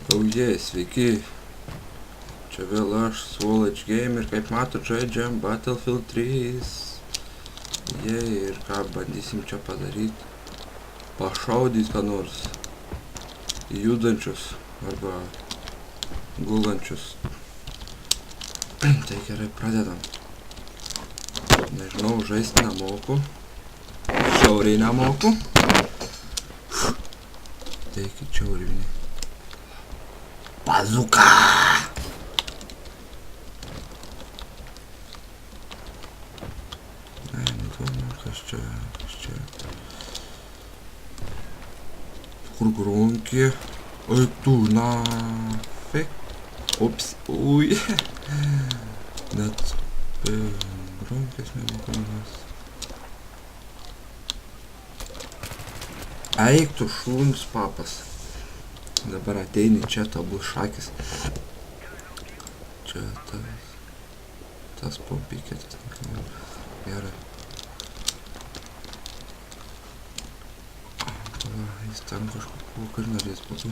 Auje, sveiki. Čia vėl aš, Swolage Game, ir kaip matot, žaidžiam Battlefield 3. Ir ką bandysim čia padaryti? Pašaudyti ką nors judančius arba gulančius. Tai gerai, pradedam. Nežinau, žaisti nemoku. Šiauriai nemoku. Taigi čia urvinį. Bazuka! Ne, nedomau, kas čia. Kur grunkė? Oi tu, na, fik. Ups, ui. Net grunkės nemokamas. Eik tu šuns papas. Dabar ateini čia, to bus šakis. Čia tas pompikėtas. Gerai. Jis ten kažkokiu karnarės bus.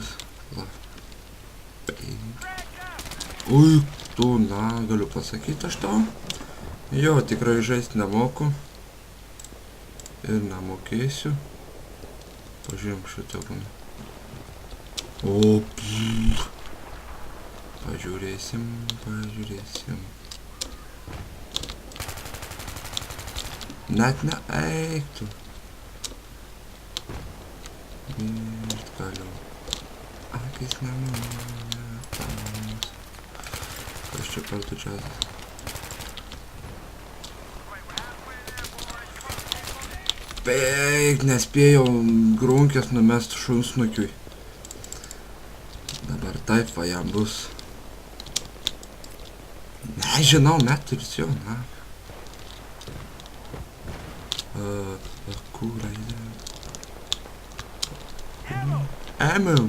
Ui, tu, na, galiu pasakyti aš tau. Jo, tikrai žaisti nemoku. Ir nemokėsiu. Pažiūrėjom šitą būną. O, pažiūrėsim. Net neeiktų. Mirt galiu. Akis nemanau. Kas čia per tučiatas? Beveik nespėjau grunkės numest šunsnukiui. Dabar taip va jam bus. Nežinau, meturis jo, na. Kur eidė? Ammo!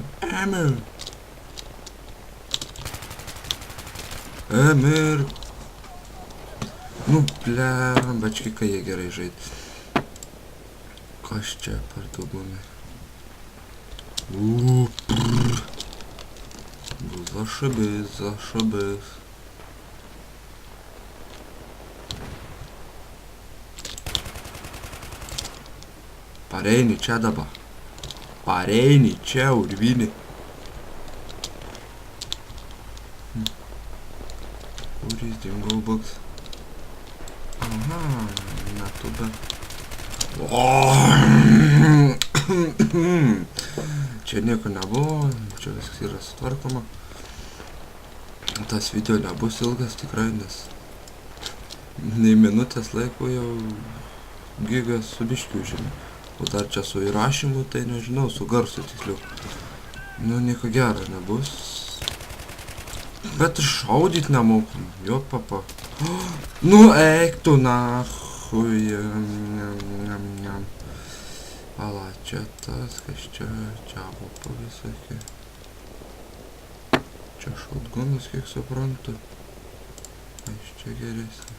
Emir! Nu, blembački, kai jie gerai žaidė. Kas čia per dubumi? Зашибись. Pareini čia dabar. Pareini čia, urvinį. Kur jis dingo buks? Aha, metu be. Čia nieko nebuvo, čia viskas yra sutvarkoma. Tas video nebus ilgas tikrai, nes nei minutės laiko jau gigas su biškiu žinai. O dar čia su įrašymu, tai nežinau, su garsu tiksliau. Nu, nieko gero nebus. Bet ir šaudyt nemoku. Jo, papa. Nu, eik tu nahui. Pala, čia tas, kas čia buvo visokie. Čia šautgunas, kiek suprantu. Aš čia geresnė.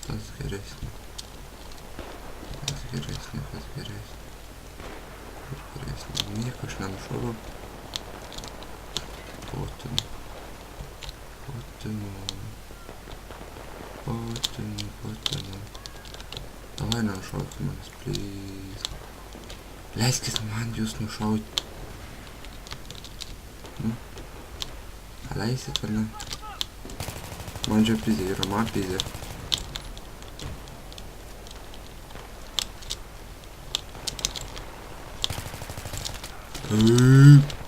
Tas geresnė. Nieko aš nenušovau. Potinu. Davai nenušaukit manis, please. Leiskis man jūs nušauti. Leisit ar ne? Man čia pizė yra, man pizė.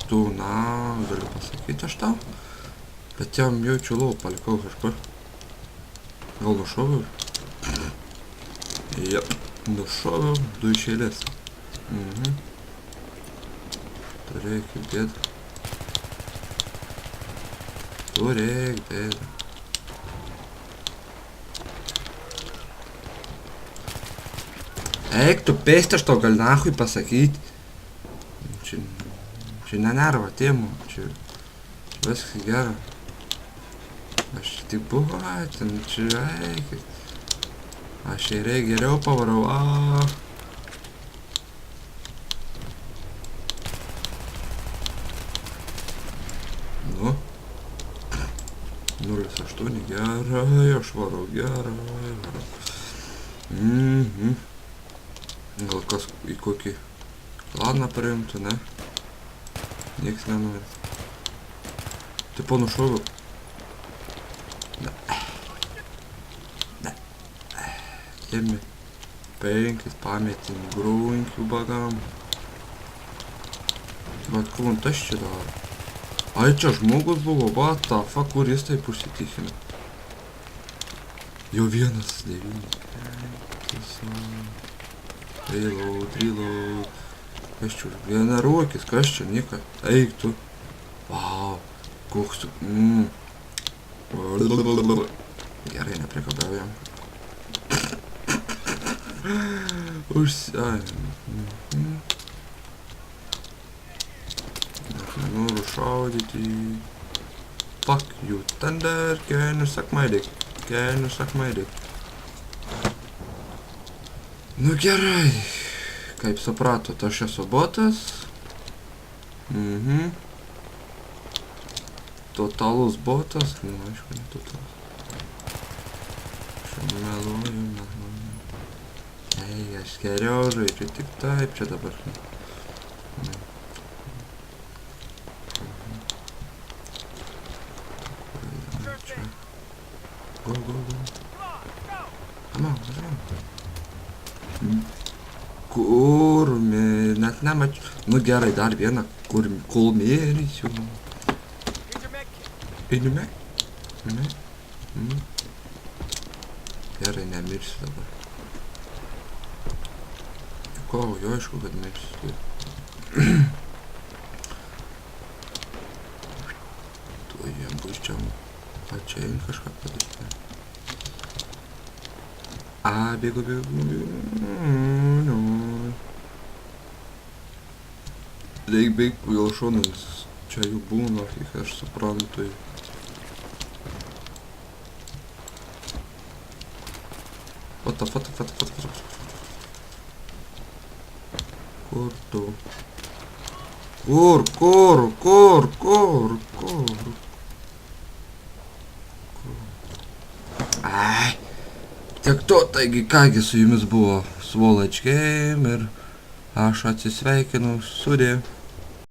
Tu, na, galiu pasakyti aš tau. Bet jam jaučiu lau palikau kažkur. Gal nušoviau? Jep, nušoviau 2 iš eilės. Turėk dėt. Turėk dėt. Eik, tu pėsti aš tau gal nahui pasakyti. Čia nenerva tėmų, čia viskas gera. Aš tik buvo, ten čia eikit. Aš geriau pavarau, 108, gerai, aš varau, gerai, varau. Gal kas į kokį klaną parimtų, ne? Nieks nenori. Tipo nušoviau. Ne. Ėmė 5 pametim grūnkių bagam. Bet kur tas čia daro? Ai, čia žmogus buvo, what the fuck, kur jis taip užsitikino? Jau 1-9. Reload. Kas čia? Vienarūkis, kas čia, Nika? Eik tu. Vau, koks tu. Gerai, nepriekabiaujam. Nenoriu šaudyti. Fuck you, thunder, can you suck my dick? Nu gerai. Kaip supratot, aš esu botas. Totalus botas. Nu, aišku, ne totalus. Aš meluoju. Ei, aš geriau žaidžiu tik taip čia dabar. Go. Come on, važiuojam. Kur, net nemačiau. Nu gerai, dar vieną, kol mėrysiu. Einiu mek? Gerai, nemirsiu dabar. Ko, jo aišku, kad mirsiu. Tuo jiem bus čia. A čia jiem kažką padaryti. Bėgu. Reik bėgt pagal šonus. Čia jų būna, kiek aš suprantu. Fata. Kur tu? Kur? Ai. Tiek to, taigi kągi su jumis buvo Swolach Game ir aš atsisveikinu, sudie.